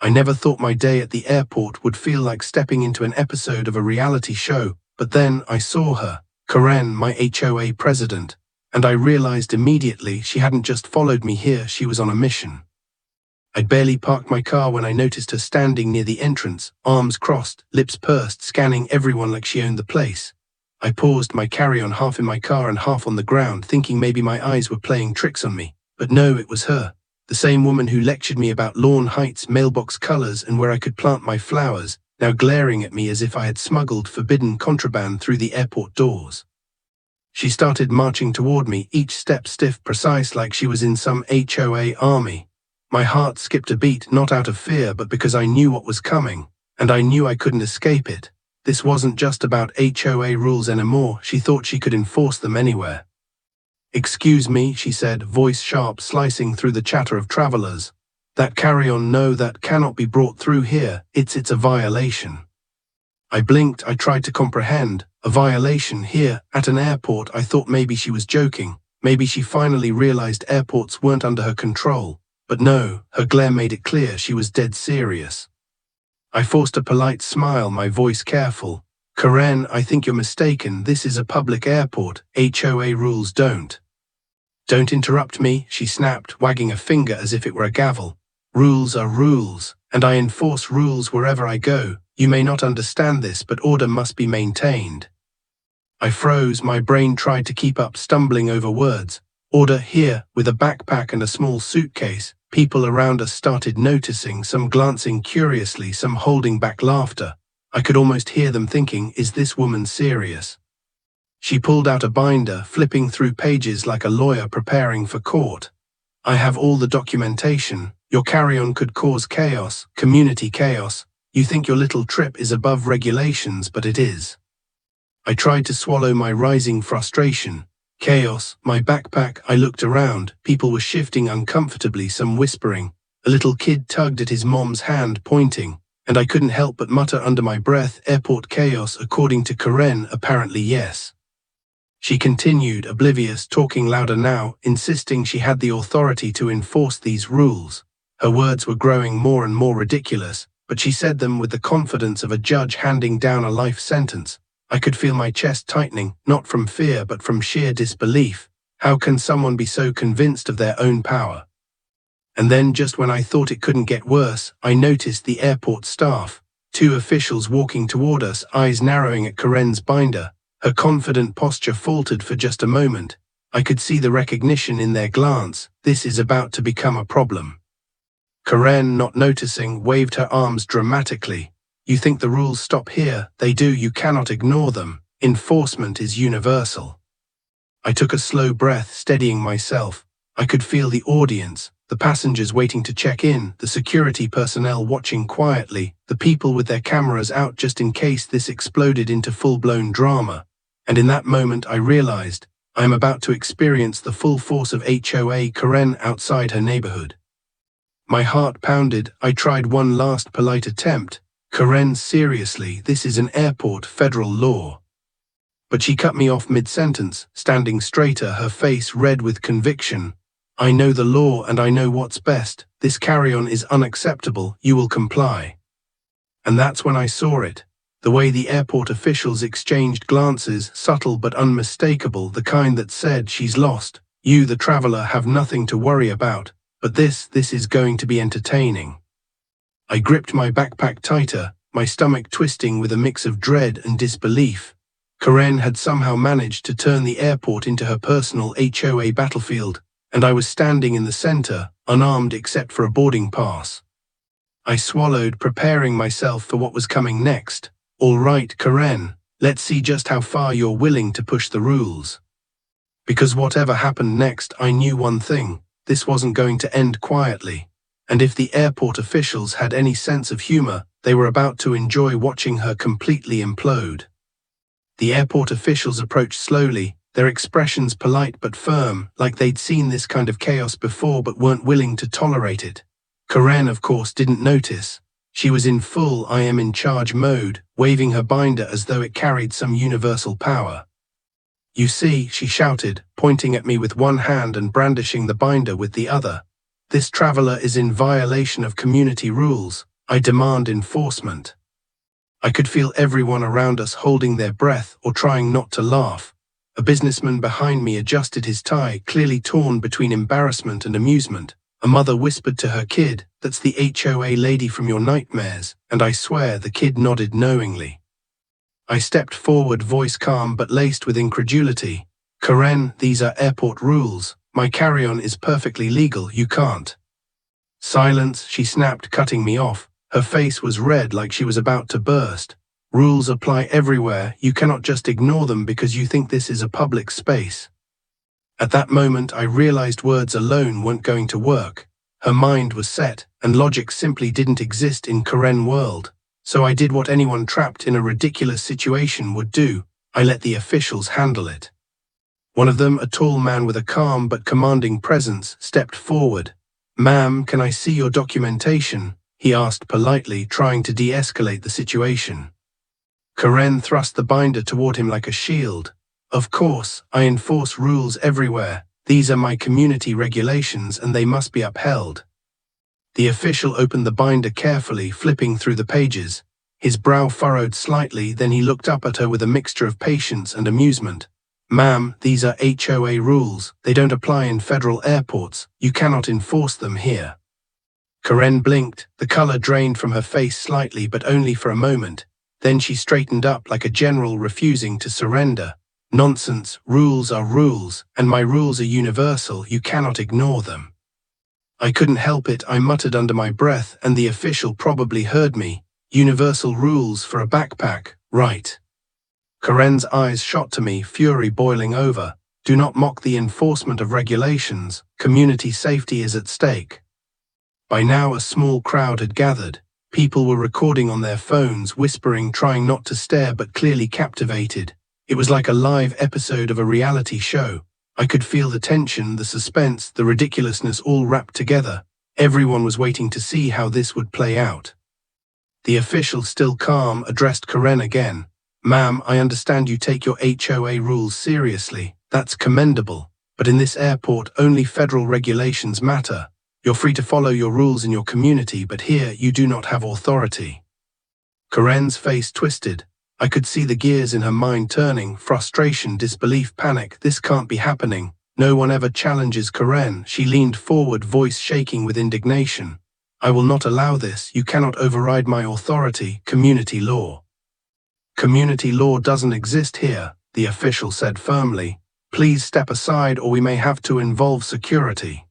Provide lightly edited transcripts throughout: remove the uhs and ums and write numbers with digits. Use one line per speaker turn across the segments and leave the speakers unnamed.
I never thought my day at the airport would feel like stepping into an episode of a reality show, but then I saw her, Karen, my HOA president, and I realized immediately she hadn't just followed me here, she was on a mission. I'd barely parked my car when I noticed her standing near the entrance, arms crossed, lips pursed, scanning everyone like she owned the place. I paused, my carry-on half in my car and half on the ground, thinking maybe my eyes were playing tricks on me. But no, it was her. The same woman who lectured me about lawn heights, mailbox colors, and where I could plant my flowers, now glaring at me as if I had smuggled forbidden contraband through the airport doors. She started marching toward me, each step stiff, precise, like she was in some HOA army. My heart skipped a beat, not out of fear, but because I knew what was coming, and I knew I couldn't escape it. This wasn't just about HOA rules anymore. She thought she could enforce them anywhere. "Excuse me," she said, voice sharp, slicing through the chatter of travelers. "That carry-on, no, that cannot be brought through here. It's a violation." I blinked. I tried to comprehend. A violation here, at an airport. I thought maybe she was joking. Maybe she finally realized airports weren't under her control. But no, her glare made it clear she was dead serious. I forced a polite smile, my voice careful. "Karen, I think you're mistaken. This is a public airport. HOA rules don't." "Don't interrupt me," she snapped, wagging a finger as if it were a gavel. "Rules are rules, and I enforce rules wherever I go. You may not understand this, but order must be maintained." I froze. My brain tried to keep up, stumbling over words. Order here, with a backpack and a small suitcase. People around us started noticing, some glancing curiously, some holding back laughter. I could almost hear them thinking, is this woman serious? She pulled out a binder, flipping through pages like a lawyer preparing for court. "I have all the documentation. Your carry-on could cause chaos, community chaos. You think your little trip is above regulations, but it is." I tried to swallow my rising frustration. Chaos, my backpack. I looked around. People were shifting uncomfortably, some whispering. A little kid tugged at his mom's hand, pointing, and I couldn't help but mutter under my breath, "Airport chaos, according to Karen, apparently yes." She continued, oblivious, talking louder now, insisting she had the authority to enforce these rules. Her words were growing more and more ridiculous, but she said them with the confidence of a judge handing down a life sentence. I could feel my chest tightening, not from fear but from sheer disbelief. How can someone be so convinced of their own power? And then, just when I thought it couldn't get worse, I noticed the airport staff. 2 officials walking toward us, eyes narrowing at Karen's binder. Her confident posture faltered for just a moment. I could see the recognition in their glance. This is about to become a problem. Karen, not noticing, waved her arms dramatically. "You think the rules stop here? They do. You cannot ignore them. Enforcement is universal." I took a slow breath, steadying myself. I could feel the audience, the passengers waiting to check in, the security personnel watching quietly, the people with their cameras out just in case this exploded into full-blown drama. And in that moment I realized, I am about to experience the full force of HOA Karen outside her neighborhood. My heart pounded. I tried one last polite attempt. "Karen, seriously, this is an airport, federal law." But she cut me off mid-sentence, standing straighter, her face red with conviction. "I know the law and I know what's best. This carry-on is unacceptable. You will comply." And that's when I saw it. The way the airport officials exchanged glances, subtle but unmistakable, the kind that said, "She's lost. You, the traveler, have nothing to worry about. But this is going to be entertaining." I gripped my backpack tighter, my stomach twisting with a mix of dread and disbelief. Karen had somehow managed to turn the airport into her personal HOA battlefield, and I was standing in the center, unarmed except for a boarding pass. I swallowed, preparing myself for what was coming next. "All right, Karen, let's see just how far you're willing to push the rules." Because whatever happened next, I knew one thing: this wasn't going to end quietly. And if the airport officials had any sense of humor, they were about to enjoy watching her completely implode. The airport officials approached slowly, their expressions polite but firm, like they'd seen this kind of chaos before but weren't willing to tolerate it. Karen, of course, didn't notice. She was in full "I am in charge" mode, waving her binder as though it carried some universal power. "You see," she shouted, pointing at me with one hand and brandishing the binder with the other. "This traveler is in violation of community rules. I demand enforcement. I could feel everyone around us holding their breath or trying not to laugh. A businessman behind me adjusted his tie, clearly torn between embarrassment and amusement. A mother whispered to her kid, "That's the HOA lady from your nightmares," and I swear the kid nodded knowingly. I stepped forward, voice calm but laced with incredulity. "Karen, these are airport rules. My carry-on is perfectly legal, you can't." "Silence," she snapped, cutting me off. Her face was red like she was about to burst. "Rules apply everywhere. You cannot just ignore them because you think this is a public space." At that moment, I realized words alone weren't going to work. Her mind was set, and logic simply didn't exist in Karen world. So I did what anyone trapped in a ridiculous situation would do. I let the officials handle it. One of them, a tall man with a calm but commanding presence, stepped forward. "Ma'am, can I see your documentation?" he asked politely, trying to de-escalate the situation. Karen thrust the binder toward him like a shield. "Of course, I enforce rules everywhere. These are my community regulations and they must be upheld." The official opened the binder carefully, flipping through the pages. His brow furrowed slightly, then he looked up at her with a mixture of patience and amusement. "Ma'am, these are HOA rules. They don't apply in federal airports. You cannot enforce them here." Karen blinked, the color drained from her face slightly but only for a moment. Then she straightened up like a general refusing to surrender. "Nonsense, rules are rules, and my rules are universal, you cannot ignore them." I couldn't help it, I muttered under my breath, and the official probably heard me. "Universal rules for a backpack, right?" Karen's eyes shot to me, fury boiling over. "Do not mock the enforcement of regulations. Community safety is at stake." By now a small crowd had gathered. People were recording on their phones, whispering, trying not to stare but clearly captivated. It was like a live episode of a reality show. I could feel the tension, the suspense, the ridiculousness all wrapped together. Everyone was waiting to see how this would play out. The official, still calm, addressed Karen again. "Ma'am, I understand you take your HOA rules seriously. That's commendable. But in this airport, only federal regulations matter. You're free to follow your rules in your community, but here you do not have authority." Karen's face twisted. I could see the gears in her mind turning, frustration, disbelief, panic. This can't be happening. No one ever challenges Karen. She leaned forward, voice shaking with indignation. "I will not allow this. You cannot override my authority. Community law." "Community law doesn't exist here," the official said firmly. "Please step aside or we may have to involve security."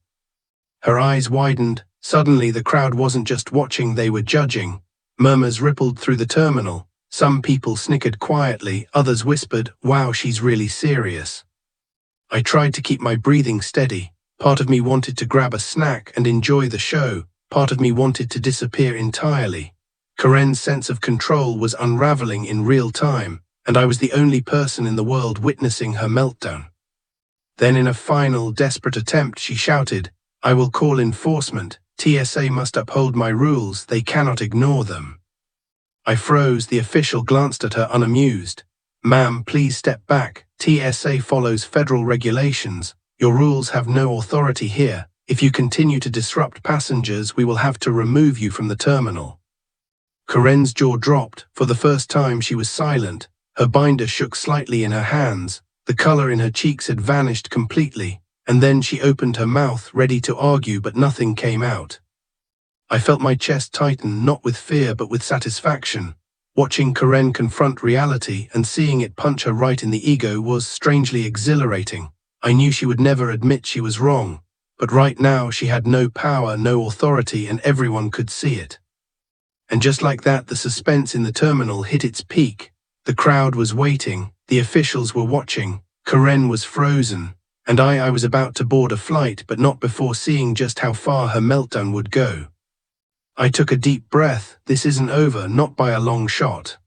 Her eyes widened. Suddenly the crowd wasn't just watching, they were judging. Murmurs rippled through the terminal. Some people snickered quietly, others whispered, "Wow, she's really serious." I tried to keep my breathing steady. Part of me wanted to grab a snack and enjoy the show. Part of me wanted to disappear entirely. Karen's sense of control was unraveling in real time, and I was the only person in the world witnessing her meltdown. Then in a final, desperate attempt, she shouted, "I will call enforcement. TSA must uphold my rules. They cannot ignore them." I froze. The official glanced at her unamused. "Ma'am, please step back. TSA follows federal regulations. Your rules have no authority here. If you continue to disrupt passengers, we will have to remove you from the terminal." Karen's jaw dropped. For the first time, she was silent. Her binder shook slightly in her hands. The color in her cheeks had vanished completely. And then she opened her mouth, ready to argue, but nothing came out. I felt my chest tighten, not with fear but with satisfaction. Watching Karen confront reality and seeing it punch her right in the ego was strangely exhilarating. I knew she would never admit she was wrong, but right now she had no power, no authority, and everyone could see it. And just like that, the suspense in the terminal hit its peak. The crowd was waiting, the officials were watching, Karen was frozen. And I was about to board a flight, but not before seeing just how far her meltdown would go. I took a deep breath. This isn't over, not by a long shot.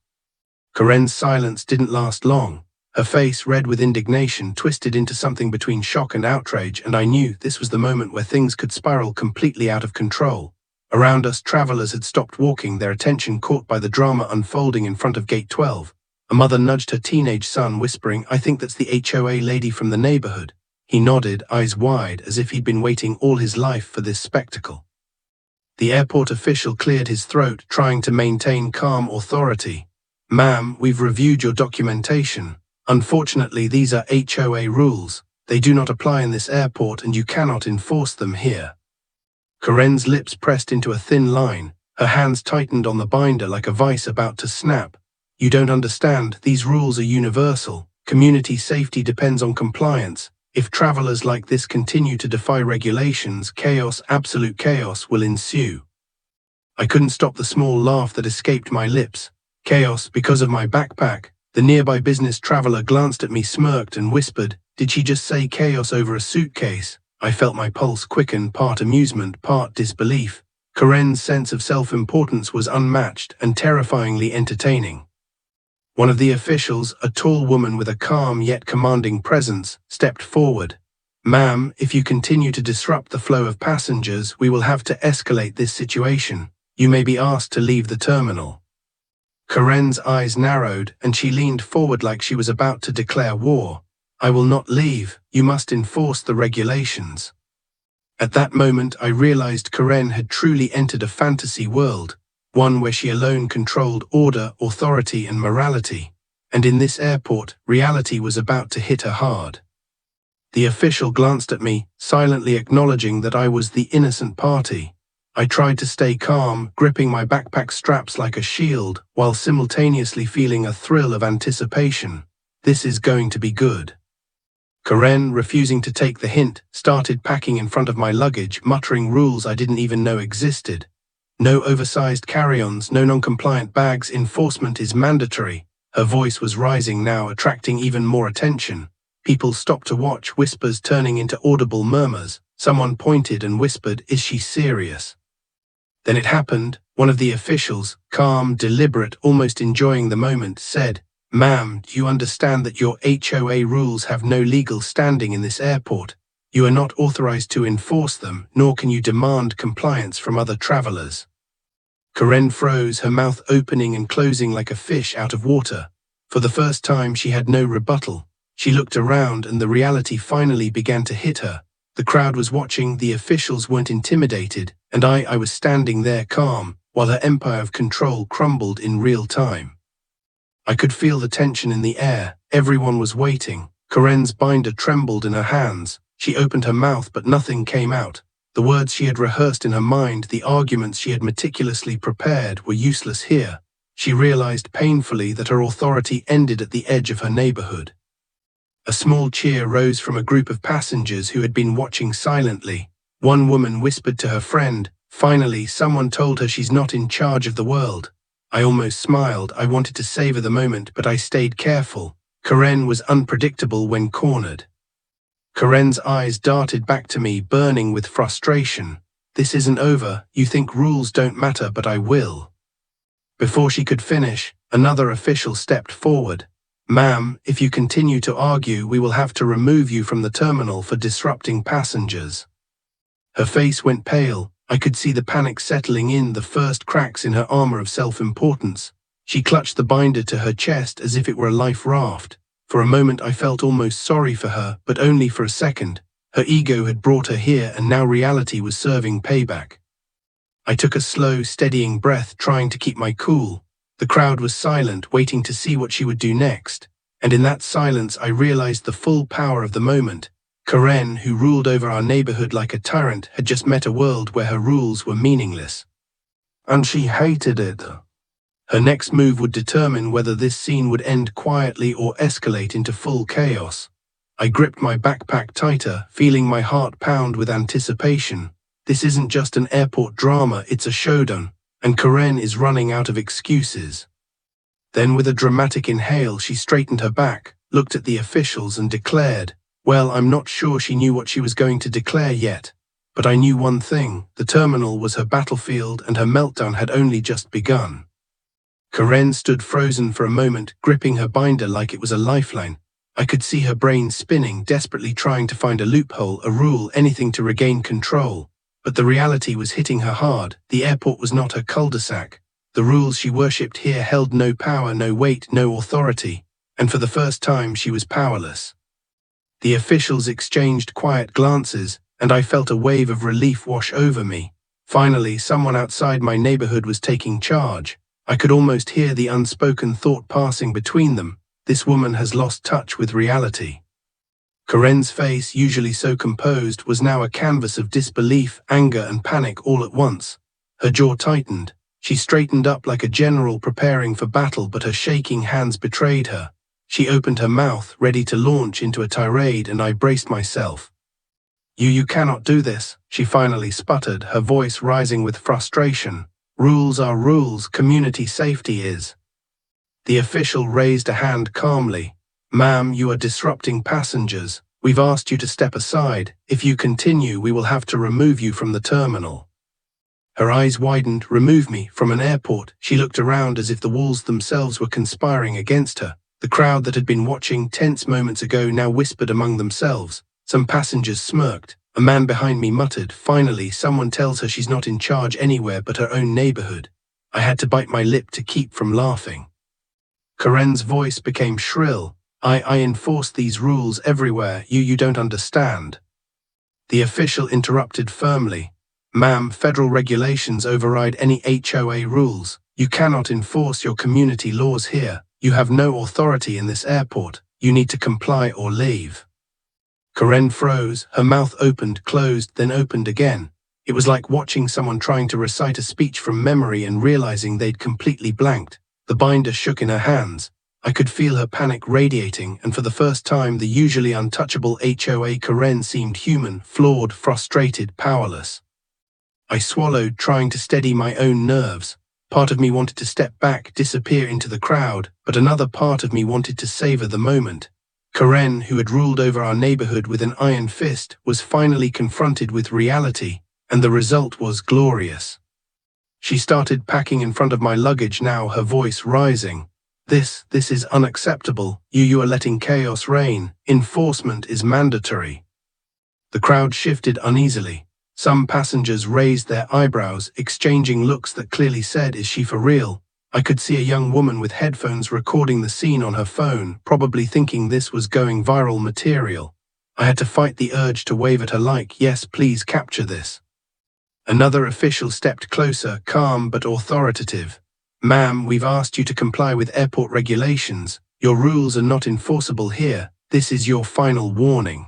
Karen's silence didn't last long. Her face, red with indignation, twisted into something between shock and outrage, and I knew this was the moment where things could spiral completely out of control. Around us, travelers had stopped walking, their attention caught by the drama unfolding in front of Gate 12. A mother nudged her teenage son, whispering, "I think that's the HOA lady from the neighborhood." He nodded, eyes wide, as if he'd been waiting all his life for this spectacle. The airport official cleared his throat, trying to maintain calm authority. "Ma'am, we've reviewed your documentation. Unfortunately, these are HOA rules. They do not apply in this airport and you cannot enforce them here." Karen's lips pressed into a thin line. Her hands tightened on the binder like a vice about to snap. "You don't understand. These rules are universal. Community safety depends on compliance. If travelers like this continue to defy regulations, chaos, absolute chaos, will ensue." I couldn't stop the small laugh that escaped my lips. Chaos because of my backpack. The nearby business traveler glanced at me, smirked, and whispered, "Did she just say chaos over a suitcase?" I felt my pulse quicken, part amusement, part disbelief. Karen's sense of self-importance was unmatched and terrifyingly entertaining. One of the officials, a tall woman with a calm yet commanding presence, stepped forward. "Ma'am, if you continue to disrupt the flow of passengers, we will have to escalate this situation. You may be asked to leave the terminal." Karen's eyes narrowed, and she leaned forward like she was about to declare war. "I will not leave. You must enforce the regulations." At that moment, I realized Karen had truly entered a fantasy world, one where she alone controlled order, authority, and morality. And in this airport, reality was about to hit her hard. The official glanced at me, silently acknowledging that I was the innocent party. I tried to stay calm, gripping my backpack straps like a shield, while simultaneously feeling a thrill of anticipation. This is going to be good. Karen, refusing to take the hint, started packing in front of my luggage, muttering rules I didn't even know existed. "No oversized carry-ons, no non-compliant bags, enforcement is mandatory." Her voice was rising now, attracting even more attention. People stopped to watch, whispers turning into audible murmurs. Someone pointed and whispered, "Is she serious?" Then it happened. One of the officials, calm, deliberate, almost enjoying the moment, said, "Ma'am, do you understand that your HOA rules have no legal standing in this airport? You are not authorized to enforce them, nor can you demand compliance from other travelers." Karen froze, her mouth opening and closing like a fish out of water. For the first time, she had no rebuttal. She looked around and the reality finally began to hit her. The crowd was watching, the officials weren't intimidated, and I was standing there calm, while her empire of control crumbled in real time. I could feel the tension in the air. Everyone was waiting. Karen's binder trembled in her hands. She opened her mouth, but nothing came out. The words she had rehearsed in her mind, the arguments she had meticulously prepared, were useless here. She realized painfully that her authority ended at the edge of her neighborhood. A small cheer rose from a group of passengers who had been watching silently. One woman whispered to her friend, "Finally, someone told her she's not in charge of the world." I almost smiled. I wanted to savor the moment, but I stayed careful. Karen was unpredictable when cornered. Karen's eyes darted back to me, burning with frustration. "This isn't over. You think rules don't matter, but I will." Before she could finish, another official stepped forward. "Ma'am, if you continue to argue, we will have to remove you from the terminal for disrupting passengers." Her face went pale. I could see the panic settling in, the first cracks in her armor of self-importance. She clutched the binder to her chest as if it were a life raft. For a moment I felt almost sorry for her, but only for a second. Her ego had brought her here, and now reality was serving payback. I took a slow, steadying breath, trying to keep my cool. The crowd was silent, waiting to see what she would do next. And in that silence I realized the full power of the moment. Karen, who ruled over our neighborhood like a tyrant, had just met a world where her rules were meaningless. And she hated it. Her next move would determine whether this scene would end quietly or escalate into full chaos. I gripped my backpack tighter, feeling my heart pound with anticipation. This isn't just an airport drama, it's a showdown, and Karen is running out of excuses. Then with a dramatic inhale, she straightened her back, looked at the officials and declared, well, I'm not sure she knew what she was going to declare yet. But I knew one thing, the terminal was her battlefield and her meltdown had only just begun. Karen stood frozen for a moment, gripping her binder like it was a lifeline. I could see her brain spinning, desperately trying to find a loophole, a rule, anything to regain control. But the reality was hitting her hard. The airport was not her cul-de-sac. The rules she worshipped here held no power, no weight, no authority. And for the first time, she was powerless. The officials exchanged quiet glances, and I felt a wave of relief wash over me. Finally, someone outside my neighborhood was taking charge. I could almost hear the unspoken thought passing between them. This woman has lost touch with reality. Karen's face, usually so composed, was now a canvas of disbelief, anger, and panic all at once. Her jaw tightened. She straightened up like a general preparing for battle, but her shaking hands betrayed her. She opened her mouth, ready to launch into a tirade, and I braced myself. You cannot do this," she finally sputtered, her voice rising with frustration. "Rules are rules, community safety is." The official raised a hand calmly. "Ma'am, you are disrupting passengers. We've asked you to step aside. If you continue, we will have to remove you from the terminal." Her eyes widened. "Remove me from an airport?" She looked around as if the walls themselves were conspiring against her. The crowd that had been watching tense moments ago now whispered among themselves. Some passengers smirked. A man behind me muttered, "Finally, someone tells her she's not in charge anywhere but her own neighborhood." I had to bite my lip to keep from laughing. Karen's voice became shrill. I enforce these rules everywhere. You don't understand." The official interrupted firmly. "Ma'am, federal regulations override any HOA rules. You cannot enforce your community laws here. You have no authority in this airport. You need to comply or leave." Karen froze, her mouth opened, closed, then opened again. It was like watching someone trying to recite a speech from memory and realizing they'd completely blanked. The binder shook in her hands. I could feel her panic radiating, and for the first time the usually untouchable HOA Karen seemed human, flawed, frustrated, powerless. I swallowed, trying to steady my own nerves. Part of me wanted to step back, disappear into the crowd, but another part of me wanted to savor the moment. Karen, who had ruled over our neighborhood with an iron fist, was finally confronted with reality, and the result was glorious. She started packing in front of my luggage now, her voice rising. This is unacceptable. You are letting chaos reign. Enforcement is mandatory." The crowd shifted uneasily. Some passengers raised their eyebrows, exchanging looks that clearly said, "Is she for real?" I could see a young woman with headphones recording the scene on her phone, probably thinking this was going viral material. I had to fight the urge to wave at her like, "Yes, please capture this." Another official stepped closer, calm but authoritative. "Ma'am, we've asked you to comply with airport regulations. Your rules are not enforceable here. This is your final warning."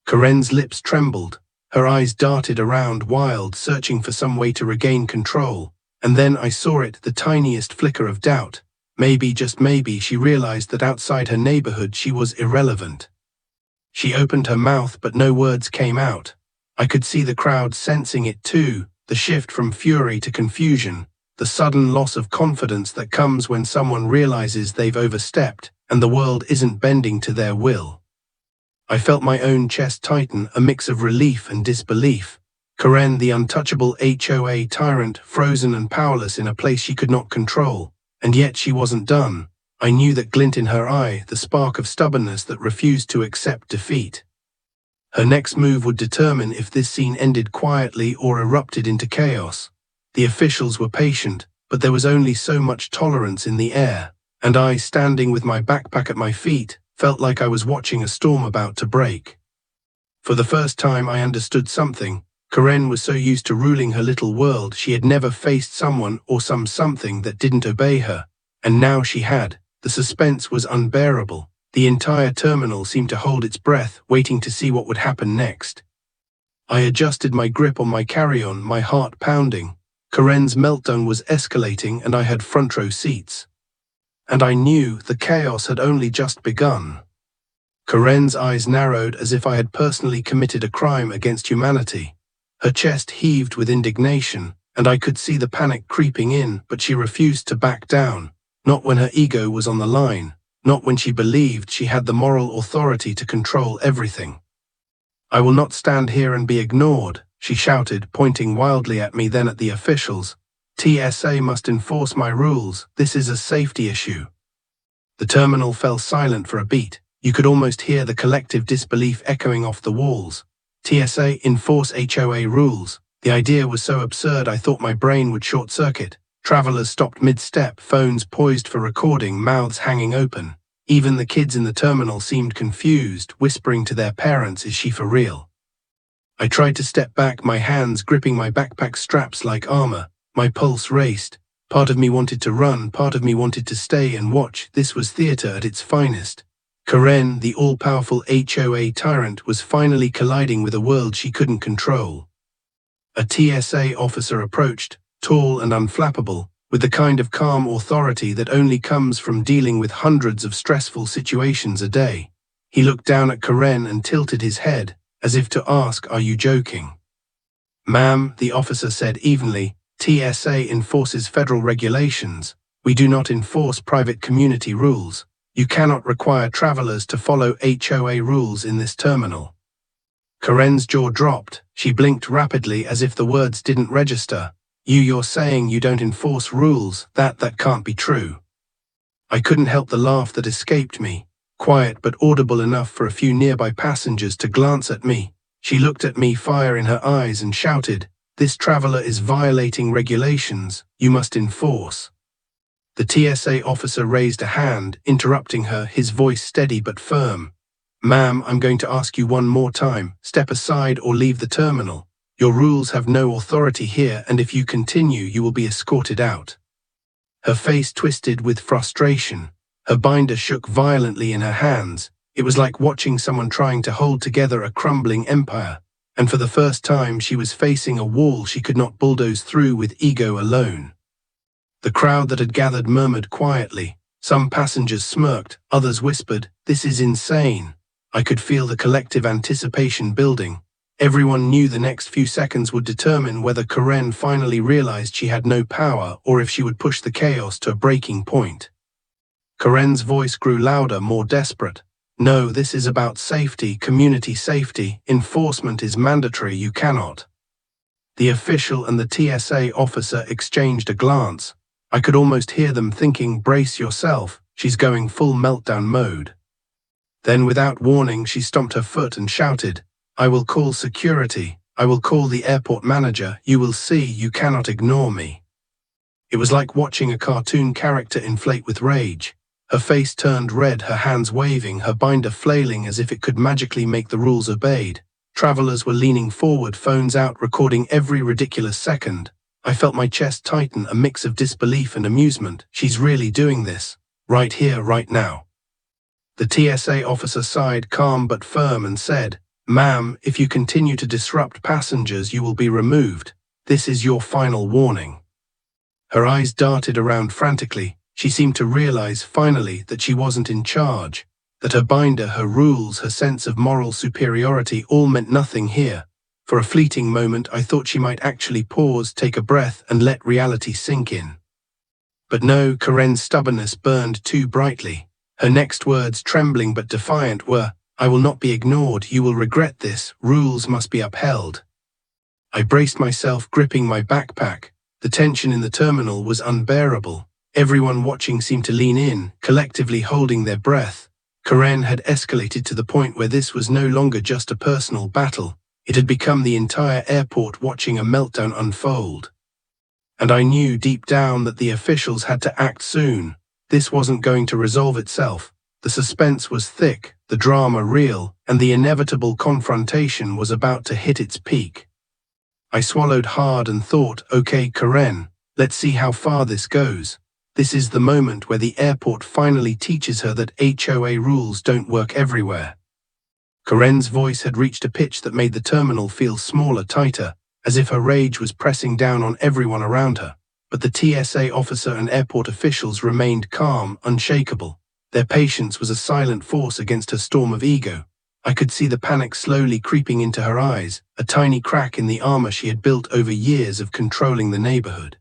Karen's lips trembled. Her eyes darted around, wild, searching for some way to regain control. And then I saw it, the tiniest flicker of doubt. Maybe, just maybe, she realized that outside her neighborhood she was irrelevant. She opened her mouth, but no words came out. I could see the crowd sensing it too, the shift from fury to confusion, the sudden loss of confidence that comes when someone realizes they've overstepped and the world isn't bending to their will. I felt my own chest tighten, a mix of relief and disbelief. Karen, the untouchable HOA tyrant, frozen and powerless in a place she could not control. And yet she wasn't done. I knew that glint in her eye, the spark of stubbornness that refused to accept defeat. Her next move would determine if this scene ended quietly or erupted into chaos. The officials were patient, but there was only so much tolerance in the air, and I, standing with my backpack at my feet, felt like I was watching a storm about to break. For the first time I understood something. Karen was so used to ruling her little world, she had never faced someone or something that didn't obey her. And now she had. The suspense was unbearable. The entire terminal seemed to hold its breath, waiting to see what would happen next. I adjusted my grip on my carry-on, my heart pounding. Karen's meltdown was escalating, and I had front-row seats. And I knew the chaos had only just begun. Karen's eyes narrowed as if I had personally committed a crime against humanity. Her chest heaved with indignation, and I could see the panic creeping in, but she refused to back down. Not when her ego was on the line, not when she believed she had the moral authority to control everything. "I will not stand here and be ignored," she shouted, pointing wildly at me, then at the officials. "TSA must enforce my rules. This is a safety issue." The terminal fell silent for a beat. You could almost hear the collective disbelief echoing off the walls. TSA enforce HOA rules. The idea was so absurd I thought my brain would short-circuit. Travelers stopped mid-step, phones poised for recording, mouths hanging open. Even the kids in the terminal seemed confused, whispering to their parents, "Is she for real?" I tried to step back, my hands gripping my backpack straps like armor. My pulse raced. Part of me wanted to run, part of me wanted to stay and watch. This was theater at its finest. Karen, the all-powerful HOA tyrant, was finally colliding with a world she couldn't control. A TSA officer approached, tall and unflappable, with the kind of calm authority that only comes from dealing with hundreds of stressful situations a day. He looked down at Karen and tilted his head, as if to ask, "Are you joking?" "Ma'am," the officer said evenly, "TSA enforces federal regulations. We do not enforce private community rules. You cannot require travelers to follow HOA rules in this terminal." Karen's jaw dropped. She blinked rapidly as if the words didn't register. You're saying you don't enforce rules? That can't be true." I couldn't help the laugh that escaped me, quiet but audible enough for a few nearby passengers to glance at me. She looked at me, fire in her eyes, and shouted, "This traveler is violating regulations. You must enforce." The TSA officer raised a hand, interrupting her, his voice steady but firm. "Ma'am, I'm going to ask you one more time. Step aside or leave the terminal. Your rules have no authority here, and if you continue, you will be escorted out." Her face twisted with frustration. Her binder shook violently in her hands. It was like watching someone trying to hold together a crumbling empire, and for the first time she was facing a wall she could not bulldoze through with ego alone. The crowd that had gathered murmured quietly. Some passengers smirked, others whispered, "This is insane." I could feel the collective anticipation building. Everyone knew the next few seconds would determine whether Karen finally realized she had no power or if she would push the chaos to a breaking point. Karen's voice grew louder, more desperate. "No, this is about safety, community safety. Enforcement is mandatory. You cannot." The official and the TSA officer exchanged a glance. I could almost hear them thinking, "Brace yourself, she's going full meltdown mode." Then, without warning, she stomped her foot and shouted, "I will call security. I will call the airport manager. You will see. You cannot ignore me." It was like watching a cartoon character inflate with rage. Her face turned red, her hands waving, her binder flailing as if it could magically make the rules obeyed. Travelers were leaning forward, phones out, recording every ridiculous second. I felt my chest tighten, a mix of disbelief and amusement. She's really doing this. Right here, right now. The TSA officer sighed, calm but firm, and said, "Ma'am, if you continue to disrupt passengers, you will be removed. This is your final warning." Her eyes darted around frantically. She seemed to realize, finally, that she wasn't in charge, that her binder, her rules, her sense of moral superiority all meant nothing here. For a fleeting moment, I thought she might actually pause, take a breath, and let reality sink in. But no, Karen's stubbornness burned too brightly. Her next words, trembling but defiant, were, "I will not be ignored. You will regret this. Rules must be upheld." I braced myself, gripping my backpack. The tension in the terminal was unbearable. Everyone watching seemed to lean in, collectively holding their breath. Karen had escalated to the point where this was no longer just a personal battle. It had become the entire airport watching a meltdown unfold. And I knew deep down that the officials had to act soon. This wasn't going to resolve itself. The suspense was thick, the drama real, and the inevitable confrontation was about to hit its peak. I swallowed hard and thought, "Okay, Karen, let's see how far this goes." This is the moment where the airport finally teaches her that HOA rules don't work everywhere. Karen's voice had reached a pitch that made the terminal feel smaller, tighter, as if her rage was pressing down on everyone around her. But the TSA officer and airport officials remained calm, unshakable. Their patience was a silent force against her storm of ego. I could see the panic slowly creeping into her eyes, a tiny crack in the armor she had built over years of controlling the neighborhood.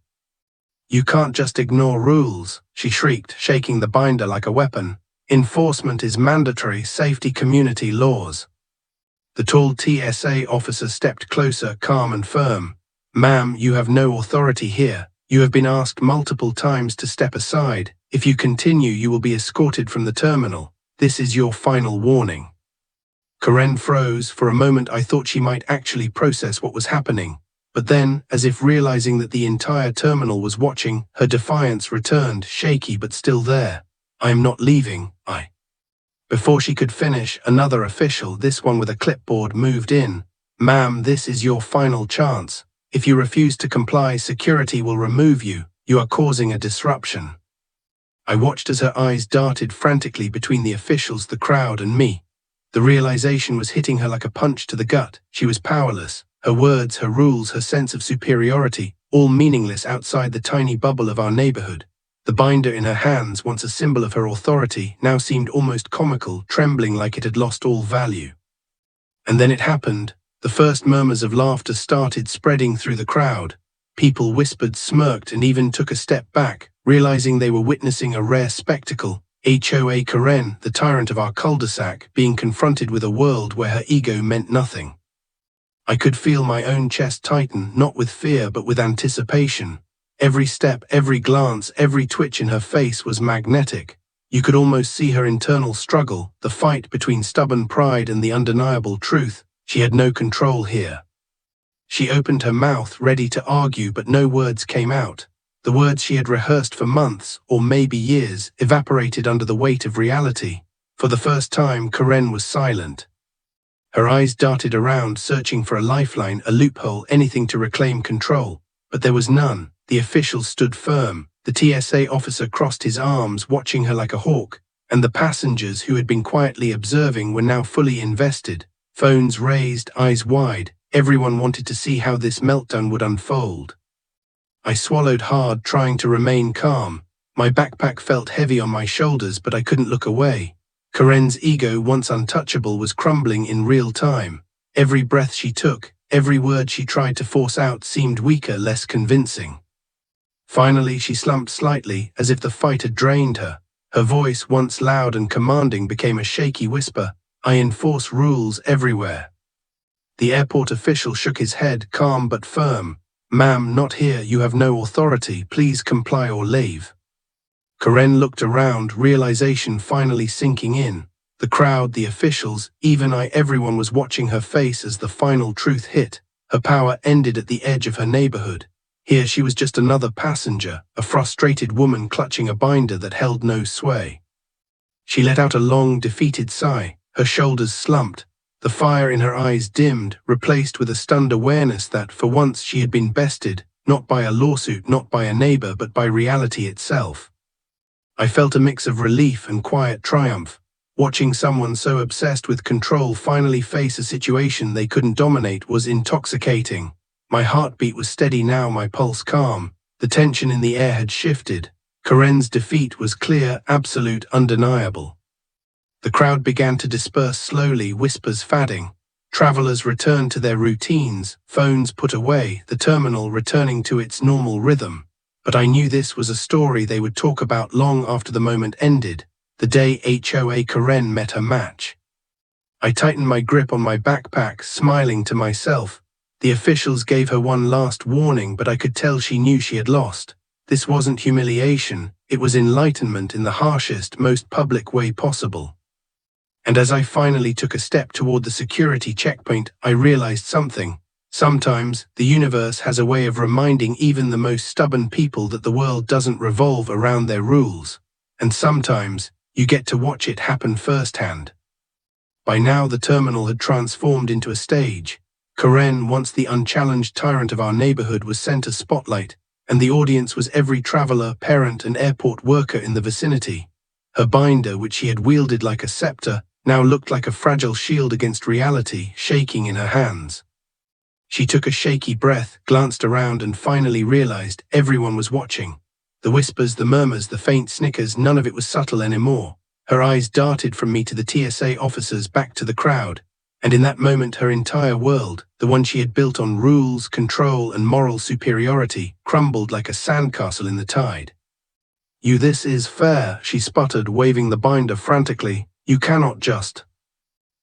"You can't just ignore rules," she shrieked, shaking the binder like a weapon. "Enforcement is mandatory, safety, community laws." The tall TSA officer stepped closer, calm and firm. "Ma'am, you have no authority here. You have been asked multiple times to step aside. If you continue, you will be escorted from the terminal. This is your final warning." Karen froze. For a moment I thought she might actually process what was happening. But then, as if realizing that the entire terminal was watching, her defiance returned, shaky but still there. "I am not leaving, I..." Before she could finish, another official, this one with a clipboard, moved in. "Ma'am, this is your final chance. If you refuse to comply, security will remove you. You are causing a disruption." I watched as her eyes darted frantically between the officials, the crowd, and me. The realization was hitting her like a punch to the gut. She was powerless. Her words, her rules, her sense of superiority, all meaningless outside the tiny bubble of our neighborhood. The binder in her hands, once a symbol of her authority, now seemed almost comical, trembling like it had lost all value. And then it happened. The first murmurs of laughter started spreading through the crowd. People whispered, smirked, and even took a step back, realizing they were witnessing a rare spectacle. HOA Karen, the tyrant of our cul-de-sac, being confronted with a world where her ego meant nothing. I could feel my own chest tighten, not with fear but with anticipation. Every step, every glance, every twitch in her face was magnetic. You could almost see her internal struggle, the fight between stubborn pride and the undeniable truth. She had no control here. She opened her mouth, ready to argue, but no words came out. The words she had rehearsed for months, or maybe years, evaporated under the weight of reality. For the first time, Karen was silent. Her eyes darted around, searching for a lifeline, a loophole, anything to reclaim control. But there was none. The officials stood firm. The TSA officer crossed his arms, watching her like a hawk, and the passengers who had been quietly observing were now fully invested. Phones raised, eyes wide. Everyone wanted to see how this meltdown would unfold. I swallowed hard, trying to remain calm. My backpack felt heavy on my shoulders, but I couldn't look away. Karen's ego, once untouchable, was crumbling in real time. Every breath she took, every word she tried to force out seemed weaker, less convincing. Finally, she slumped slightly, as if the fight had drained her. Her voice, once loud and commanding, became a shaky whisper. "I enforce rules everywhere." The airport official shook his head, calm but firm. "Ma'am, not here. You have no authority. Please comply or leave." Karen looked around, realization finally sinking in. The crowd, the officials, even I, everyone was watching her face as the final truth hit. Her power ended at the edge of her neighborhood. Here she was just another passenger, a frustrated woman clutching a binder that held no sway. She let out a long, defeated sigh. Her shoulders slumped. The fire in her eyes dimmed, replaced with a stunned awareness that, for once, she had been bested, not by a lawsuit, not by a neighbor, but by reality itself. I felt a mix of relief and quiet triumph. Watching someone so obsessed with control finally face a situation they couldn't dominate was intoxicating. My heartbeat was steady now, my pulse calm. The tension in the air had shifted. Karen's defeat was clear, absolute, undeniable. The crowd began to disperse slowly, whispers fading. Travelers returned to their routines, phones put away, the terminal returning to its normal rhythm. But I knew this was a story they would talk about long after the moment ended, the day HOA Karen met her match. I tightened my grip on my backpack, smiling to myself. The officials gave her one last warning, but I could tell she knew she had lost. This wasn't humiliation, it was enlightenment in the harshest, most public way possible. And as I finally took a step toward the security checkpoint, I realized something. Sometimes, the universe has a way of reminding even the most stubborn people that the world doesn't revolve around their rules. And sometimes, you get to watch it happen firsthand. By now, the terminal had transformed into a stage. Karen, once the unchallenged tyrant of our neighborhood, was center spotlight, and the audience was every traveler, parent, and airport worker in the vicinity. Her binder, which she had wielded like a scepter, now looked like a fragile shield against reality, shaking in her hands. She took a shaky breath, glanced around, and finally realized everyone was watching. The whispers, the murmurs, the faint snickers, none of it was subtle anymore. Her eyes darted from me to the TSA officers, back to the crowd. And in that moment, her entire world, the one she had built on rules, control, and moral superiority, crumbled like a sandcastle in the tide. This is fair," she sputtered, waving the binder frantically. "You cannot just."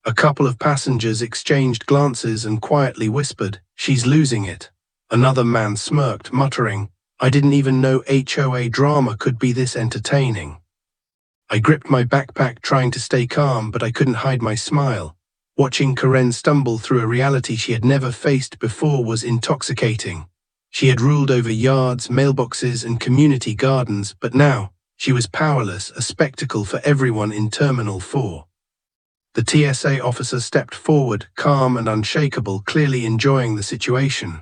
A couple of passengers exchanged glances and quietly whispered, "She's losing it." Another man smirked, muttering, "I didn't even know HOA drama could be this entertaining." I gripped my backpack, trying to stay calm, but I couldn't hide my smile. Watching Karen stumble through a reality she had never faced before was intoxicating. She had ruled over yards, mailboxes, and community gardens, but now, she was powerless, a spectacle for everyone in Terminal 4. The TSA officer stepped forward, calm and unshakable, clearly enjoying the situation.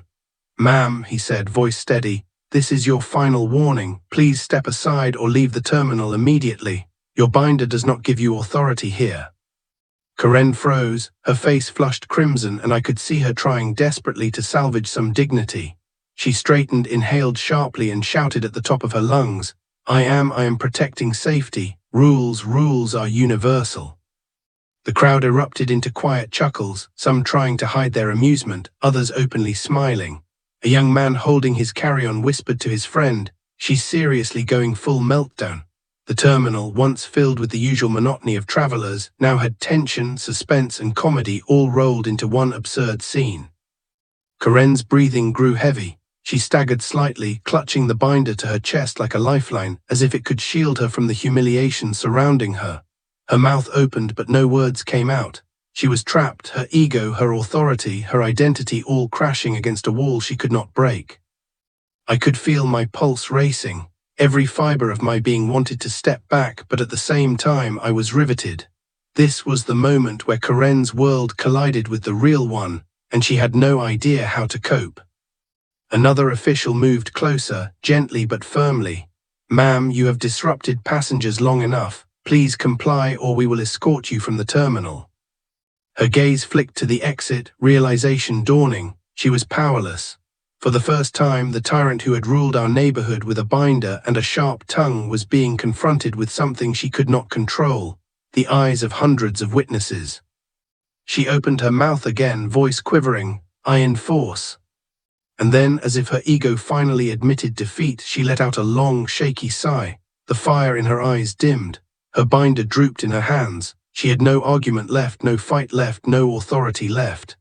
"Ma'am," he said, voice steady, "this is your final warning. Please step aside or leave the terminal immediately. Your binder does not give you authority here." Karen froze, her face flushed crimson, and I could see her trying desperately to salvage some dignity. She straightened, inhaled sharply, and shouted at the top of her lungs, I am protecting safety. Rules are universal." The crowd erupted into quiet chuckles, some trying to hide their amusement, others openly smiling. A young man holding his carry-on whispered to his friend, "She's seriously going full meltdown." The terminal, once filled with the usual monotony of travelers, now had tension, suspense, and comedy all rolled into one absurd scene. Karen's breathing grew heavy. She staggered slightly, clutching the binder to her chest like a lifeline, as if it could shield her from the humiliation surrounding her. Her mouth opened, but no words came out. She was trapped, her ego, her authority, her identity all crashing against a wall she could not break. I could feel my pulse racing. Every fiber of my being wanted to step back, but at the same time I was riveted. This was the moment where Karen's world collided with the real one, and she had no idea how to cope. Another official moved closer, gently but firmly. "Ma'am, you have disrupted passengers long enough. Please comply or we will escort you from the terminal." Her gaze flicked to the exit, realization dawning. She was powerless. For the first time, the tyrant who had ruled our neighborhood with a binder and a sharp tongue was being confronted with something she could not control, the eyes of hundreds of witnesses. She opened her mouth again, voice quivering, "I enforce." And then, as if her ego finally admitted defeat, she let out a long, shaky sigh. The fire in her eyes dimmed. Her binder drooped in her hands. She had no argument left, no fight left, no authority left.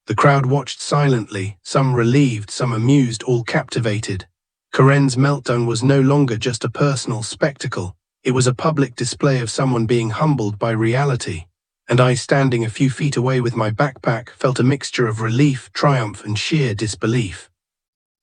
The crowd watched silently, some relieved, some amused, all captivated. Karen's meltdown was no longer just a personal spectacle. It was a public display of someone being humbled by reality. And I, standing a few feet away with my backpack, felt a mixture of relief, triumph, and sheer disbelief.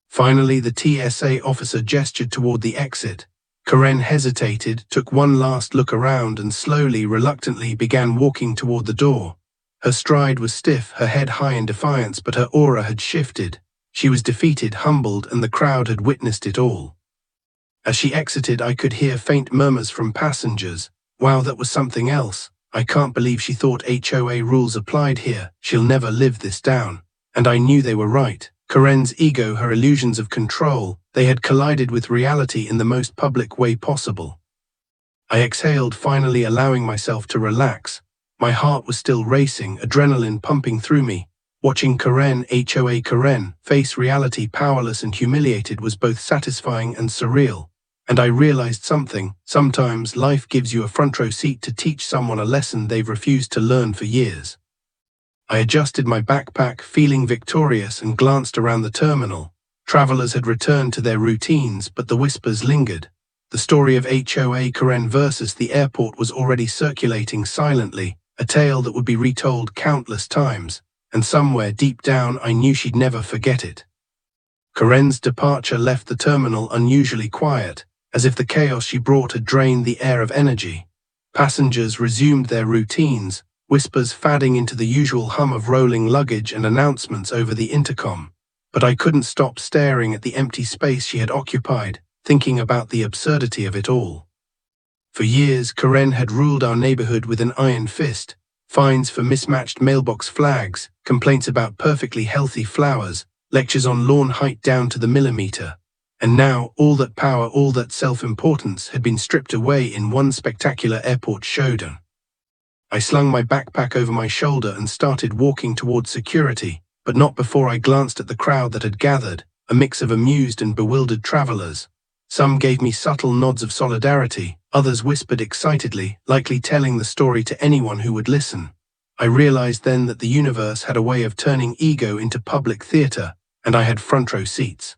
Finally, the TSA officer gestured toward the exit. Karen hesitated, took one last look around, and slowly, reluctantly began walking toward the door. Her stride was stiff, her head high in defiance, but her aura had shifted. She was defeated, humbled, and the crowd had witnessed it all. As she exited, I could hear faint murmurs from passengers. "Wow, that was something else. I can't believe she thought HOA rules applied here. She'll never live this down." And I knew they were right. Karen's ego, her illusions of control, they had collided with reality in the most public way possible. I exhaled, finally allowing myself to relax. My heart was still racing, adrenaline pumping through me. Watching Karen, HOA Karen, face reality powerless and humiliated was both satisfying and surreal. And I realized something. Sometimes life gives you a front row seat to teach someone a lesson they've refused to learn for years. I adjusted my backpack, feeling victorious, and glanced around the terminal. Travelers had returned to their routines, but the whispers lingered. The story of HOA Karen versus the airport was already circulating silently, a tale that would be retold countless times, and somewhere deep down I knew she'd never forget it. Karen's departure left the terminal unusually quiet, as if the chaos she brought had drained the air of energy. Passengers resumed their routines, whispers fading into the usual hum of rolling luggage and announcements over the intercom. But I couldn't stop staring at the empty space she had occupied, thinking about the absurdity of it all. For years, Karen had ruled our neighborhood with an iron fist. Fines for mismatched mailbox flags, complaints about perfectly healthy flowers, lectures on lawn height down to the millimeter. And now, all that power, all that self-importance had been stripped away in one spectacular airport showdown. I slung my backpack over my shoulder and started walking towards security, but not before I glanced at the crowd that had gathered, a mix of amused and bewildered travelers. Some gave me subtle nods of solidarity, others whispered excitedly, likely telling the story to anyone who would listen. I realized then that the universe had a way of turning ego into public theater, and I had front row seats.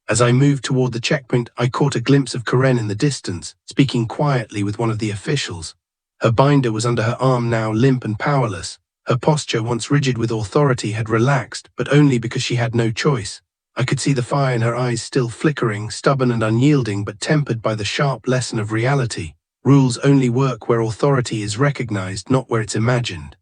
As I moved toward the checkpoint, I caught a glimpse of Karen in the distance, speaking quietly with one of the officials. Her binder was under her arm, now limp and powerless. Her posture, once rigid with authority, had relaxed, but only because she had no choice. I could see the fire in her eyes still flickering, stubborn and unyielding, but tempered by the sharp lesson of reality. Rules only work where authority is recognized, not where it's imagined.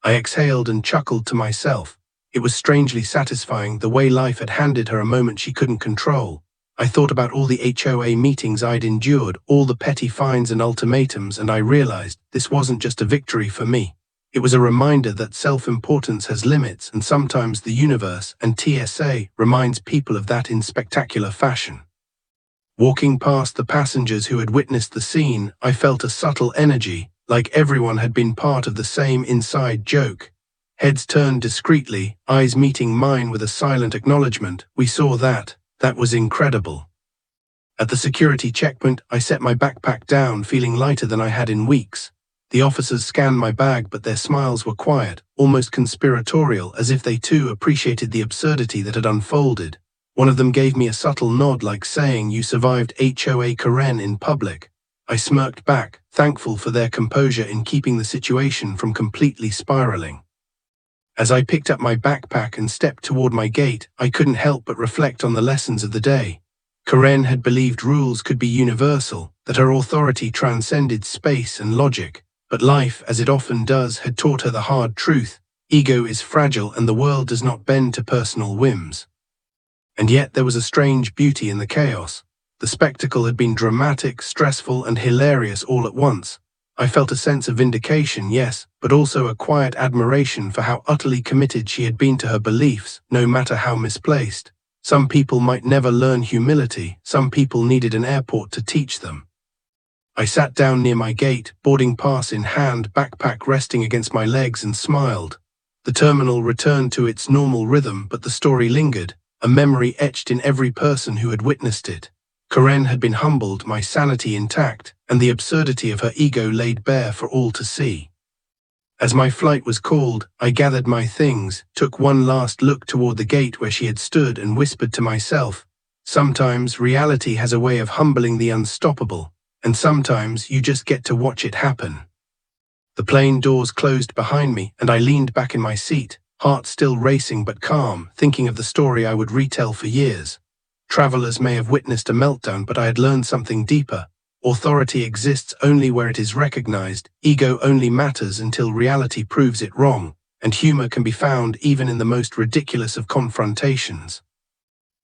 I exhaled and chuckled to myself. It was strangely satisfying, the way life had handed her a moment she couldn't control. I thought about all the HOA meetings I'd endured, all the petty fines and ultimatums, and I realized this wasn't just a victory for me. It was a reminder that self-importance has limits, and sometimes the universe and TSA reminds people of that in spectacular fashion. Walking past the passengers who had witnessed the scene, I felt a subtle energy, like everyone had been part of the same inside joke. Heads turned discreetly, eyes meeting mine with a silent acknowledgement. We saw that. That was incredible. At the security checkpoint, I set my backpack down, feeling lighter than I had in weeks. The officers scanned my bag, but their smiles were quiet, almost conspiratorial, as if they too appreciated the absurdity that had unfolded. One of them gave me a subtle nod, like saying, "You survived HOA Karen in public." I smirked back, thankful for their composure in keeping the situation from completely spiraling. As I picked up my backpack and stepped toward my gate, I couldn't help but reflect on the lessons of the day. Karen had believed rules could be universal, that her authority transcended space and logic. But life, as it often does, had taught her the hard truth. Ego is fragile and the world does not bend to personal whims. And yet there was a strange beauty in the chaos. The spectacle had been dramatic, stressful, and hilarious all at once. I felt a sense of vindication, yes, but also a quiet admiration for how utterly committed she had been to her beliefs, no matter how misplaced. Some people might never learn humility, some people needed an airport to teach them. I sat down near my gate, boarding pass in hand, backpack resting against my legs, and smiled. The terminal returned to its normal rhythm, but the story lingered, a memory etched in every person who had witnessed it. Karen had been humbled, my sanity intact, and the absurdity of her ego laid bare for all to see. As my flight was called, I gathered my things, took one last look toward the gate where she had stood, and whispered to myself, "Sometimes reality has a way of humbling the unstoppable, and sometimes you just get to watch it happen." The plane doors closed behind me, and I leaned back in my seat, heart still racing but calm, thinking of the story I would retell for years. Travelers may have witnessed a meltdown, but I had learned something deeper. Authority exists only where it is recognized, ego only matters until reality proves it wrong, and humor can be found even in the most ridiculous of confrontations.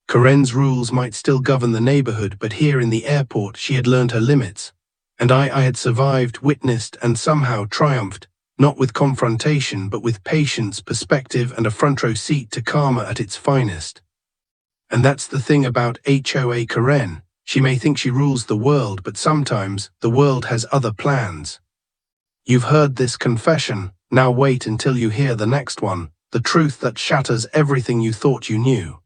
Karen's rules might still govern the neighborhood, but here in the airport she had learned her limits. And I had survived, witnessed, and somehow triumphed, not with confrontation but with patience, perspective, and a front row seat to karma at its finest. And that's the thing about HOA Karen. She may think she rules the world, but sometimes the world has other plans. You've heard this confession, now wait until you hear the next one, the truth that shatters everything you thought you knew.